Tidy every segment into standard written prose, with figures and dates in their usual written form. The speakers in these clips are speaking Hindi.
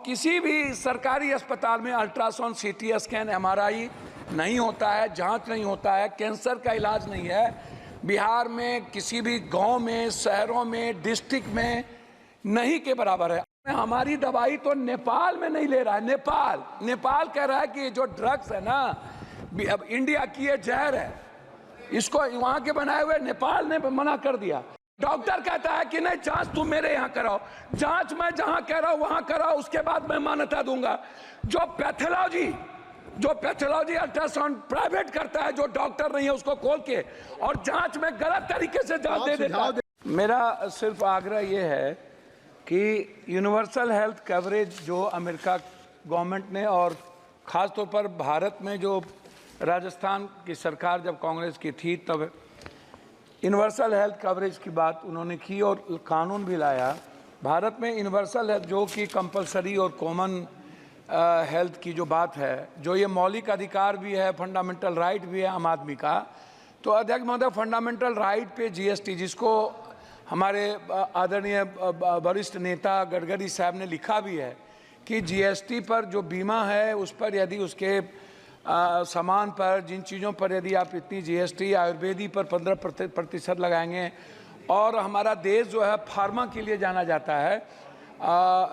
किसी भी सरकारी अस्पताल में अल्ट्रासाउंड, सीटी स्कैन, एमआरआई नहीं होता है, जांच नहीं होता है, कैंसर का इलाज नहीं है। बिहार में किसी भी गांव में, शहरों में, डिस्ट्रिक्ट में नहीं के बराबर है। हमारी दवाई तो नेपाल में नहीं ले रहा है। नेपाल कह रहा है कि जो ड्रग्स है ना, अब इंडिया की ये जहर है, इसको वहां के बनाए हुए नेपाल ने मना कर दिया। डॉक्टर कहता है कि नहीं, जांच तुम मेरे यहाँ कराओ, जांच मैं जहां कह रहा हूं वहां कराओ, उसके बाद मैं मान्यता दूंगा। जो पैथोलॉजी अल्ट्रासाउंड प्राइवेट करता है, जो डॉक्टर नहीं है उसको खोल के, और जांच में गलत तरीके से जांच दे देता है। मेरा सिर्फ आग्रह यह है कि यूनिवर्सल हेल्थ कवरेज जो अमेरिका गवर्नमेंट ने और ख़ास तौर पर भारत में जो राजस्थान की सरकार जब कांग्रेस की थी तब यूनिवर्सल हेल्थ कवरेज की बात उन्होंने की और कानून भी लाया। भारत में यूनिवर्सल हेल्थ जो कि कंपलसरी और कॉमन हेल्थ की जो बात है, जो ये मौलिक अधिकार भी है, फंडामेंटल राइट भी है आम आदमी का। तो अध्यक्ष महोदय, फंडामेंटल राइट पे जीएसटी, जिसको हमारे आदरणीय वरिष्ठ नेता गडकरी साहब ने लिखा भी है कि जीएसटी पर जो बीमा है उस पर यदि उसके सामान पर, जिन चीज़ों पर यदि आप इतनी जीएसटी, आयुर्वेदी पर 15% लगाएंगे, और हमारा देश जो है फार्मा के लिए जाना जाता है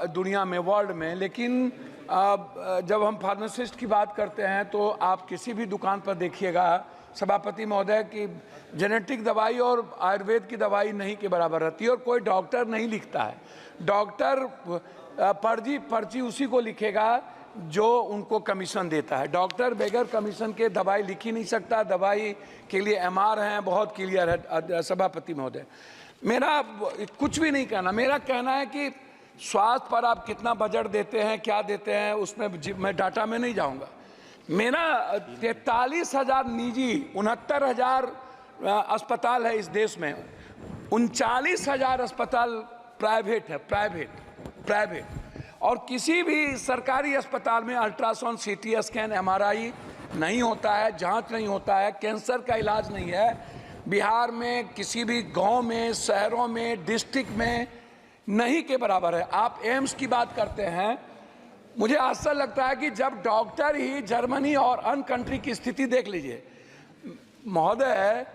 दुनिया में, वर्ल्ड में, लेकिन जब हम फार्मासिस्ट की बात करते हैं तो आप किसी भी दुकान पर देखिएगा सभापति महोदय की जेनेटिक दवाई और आयुर्वेद की दवाई नहीं के बराबर रहती है, और कोई डॉक्टर नहीं लिखता है। डॉक्टर पर्ची उसी को लिखेगा जो उनको कमीशन देता है। डॉक्टर बगैर कमीशन के दवाई लिख ही नहीं सकता। दवाई के लिए एमआर हैं, बहुत क्लियर है सभापति महोदय। मेरा कुछ भी नहीं कहना, मेरा कहना है कि स्वास्थ्य पर आप कितना बजट देते हैं, क्या देते हैं, उसमें मैं डाटा में नहीं जाऊंगा। मेरा 43,000 निजी, 69,000 अस्पताल है इस देश में, 39,000 अस्पताल प्राइवेट है, प्राइवेट। और किसी भी सरकारी अस्पताल में अल्ट्रासाउंड, सीटी स्कैन, एमआरआई नहीं होता है, जांच नहीं होता है, कैंसर का इलाज नहीं है। बिहार में किसी भी गांव में, शहरों में, डिस्ट्रिक्ट में नहीं के बराबर है। आप एम्स की बात करते हैं, मुझे आश्चर्य लगता है कि जब डॉक्टर ही जर्मनी और अन्य कंट्री की स्थिति देख लीजिए महोदय,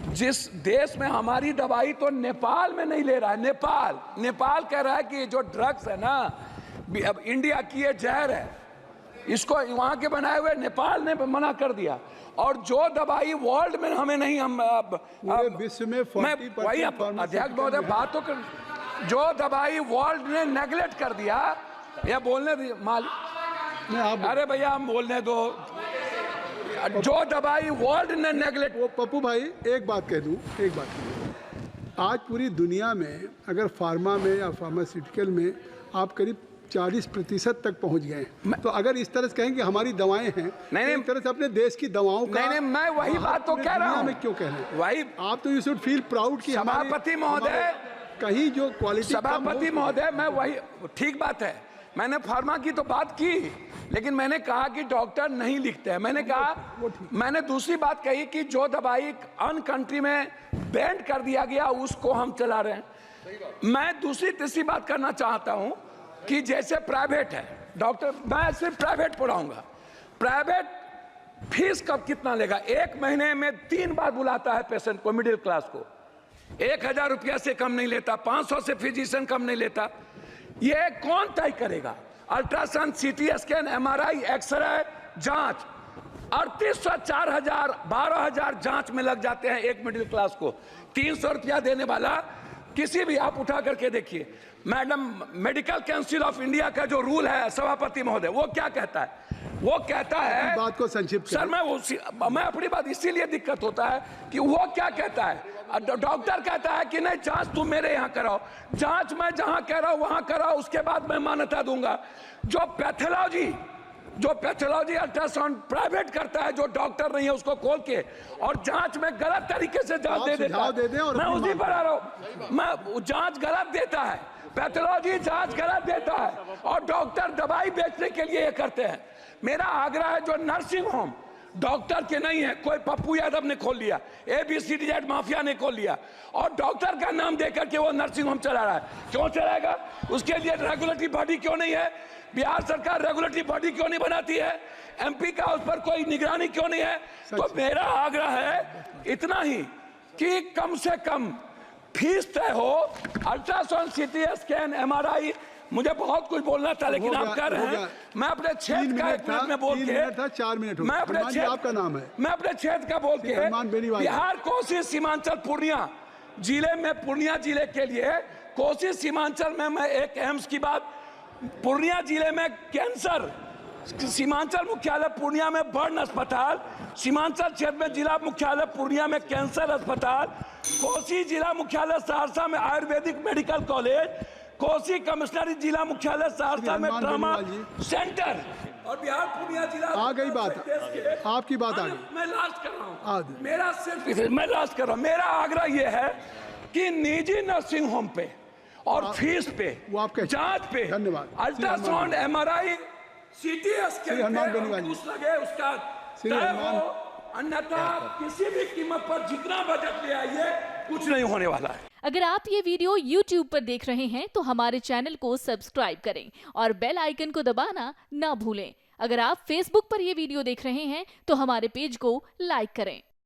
जिस देश में हमारी दवाई तो नेपाल में नहीं ले रहा है। नेपाल कह रहा है कि जो ड्रग्स है ना, अब इंडिया की ये जहर है, इसको वहां के बनाए हुए नेपाल ने मना कर दिया। और जो दवाई वर्ल्ड में हमें नहीं, हम विश्व में वही अध्यक्ष महोदय बात तो कर, जो दवाई वर्ल्ड ने नेगलेक्ट कर दिया, या बोलने अरे भैया हम बोलने दो, जो दवाई वर्ल्ड ने नेगलेक्ट। वो पप्पू भाई एक बात कह दूं, आज पूरी दुनिया में अगर फार्मा में या फार्मास्यूटिकल में आप करीब 40% तक पहुंच गए, तो अगर इस तरह से कहें कि हमारी दवाएं हैं, नहीं, एक तरह से अपने देश की दवाओं का, नहीं, मैं वही बात तो कह रहा हूं। मैं क्यों कह रहे हैं वही आप तो यू शुड फील प्राउड कि सभापति महोदय, कहीं जो क्वालिटी, सभापति महोदय, मैं वही, ठीक बात है, मैंने फार्मा की तो बात की, लेकिन मैंने कहा कि डॉक्टर नहीं लिखते हैं। मैंने दूसरी बात कही कि जो दवाई अन्य कंट्री में बैन कर दिया गया उसको हम चला रहे हैं। मैं दूसरी तीसरी बात करना चाहता हूं कि जैसे प्राइवेट है डॉक्टर, मैं सिर्फ प्राइवेट पढ़ाऊंगा, प्राइवेट फीस कब कितना लेगा? 1 महीने में 3 बार बुलाता है पेशेंट को, मिडिल क्लास को, 1,000 रुपया से कम नहीं लेता, 500 से फिजिशियन कम नहीं लेता। ये कौन तय करेगा? Ultrasound, CT scan, MRI, x ray, जांच 3800, 4,000, 12,000 जांच में लग जाते हैं एक मिडिल क्लास को। 300 रुपया देने वाला किसी भी, आप उठा करके देखिए madam, medical council of India का जो रूल है सभापति महोदय, वो क्या कहता है? वो कहता है, बात को संक्षिप्त सर मैं अपनी बात, इसीलिए दिक्कत होता है कि वो क्या कहता है, डॉक्टर कहता है कि नहीं, जांच तुम मेरे यहाँ कराओ, जांच मैं जहां कह रहा हूं वहां कराओ, उसके बाद मैं मान्यता दूंगा। जो पैथोलॉजी अल्ट्रासाउंड प्राइवेट करता है, जो डॉक्टर नहीं है उसको खोल के, और जांच में गलत तरीके से जांच दे देता है। मैं उसी पर आ रहा हूं, मैं जांच गलत देता है, पैथोलॉजी जांच गलत देता है, और डॉक्टर दवाई बेचने के लिए ये करते हैं। मेरा आग्रह है, जो नर्सिंग होम डॉक्टर के नहीं है, कोई पप्पू यादव ने खोल लिया, ABCD माफिया ने खोल लिया, और डॉक्टर का नाम देकर के वो नर्सिंग होम चला रहा है। क्यों चलाएगा? उसके लिए रेगुलेटरी बॉडी क्यों नहीं है? बिहार सरकार रेगुलेटरी बॉडी क्यों नहीं बनाती है? MP का उस पर कोई निगरानी क्यों नहीं है? तो मेरा आग्रह है इतना ही कि कम से कम फीस तय हो, अल्ट्रासाउंड, CT स्कैन, MRI। मुझे बहुत कुछ बोलना था, लेकिन आप कर रहे हैं। मैं अपने क्षेत्र का 1 मिनट में बोल के, 4 मिनट मैं अपने क्षेत्र, आपका नाम है, मैं अपने क्षेत्र का बोल के, बिहार, कोसी, सीमांचल, पूर्णिया जिले में, पूर्णिया जिले के लिए, कोसी सीमांचल में मैं एक एम्स की बात, पूर्णिया जिले में कैंसर, सीमांचल मुख्यालय पूर्णिया में बर्न अस्पताल, सीमांचल क्षेत्र में जिला मुख्यालय पूर्णिया में कैंसर अस्पताल, कोसी जिला मुख्यालय सहरसा में आयुर्वेदिक मेडिकल कॉलेज, कोसी कमिश्नरी जिला मुख्यालय सहरसा में ट्रामा सेंटर, और बिहार पूर्णिया जिला। आ गई बात, आपकी बात आ गई। मैं लास्ट कर रहा हूँ, मेरा सिर्फ, मैं लास्ट कर रहा हूँ। मेरा आग्रह यह है कि निजी नर्सिंग होम पे और फीस पे, जांच पे, अल्ट्रासाउंड, MRI, CT स्कैन लगे, उसका तय हो, अन्यथा किसी भी कीमत पर जितना बजट ले आइए, कुछ नहीं होने वाला है। अगर आप ये वीडियो YouTube पर देख रहे हैं तो हमारे चैनल को सब्सक्राइब करें और बेल आइकन को दबाना ना भूलें। अगर आप Facebook पर ये वीडियो देख रहे हैं तो हमारे पेज को लाइक करें।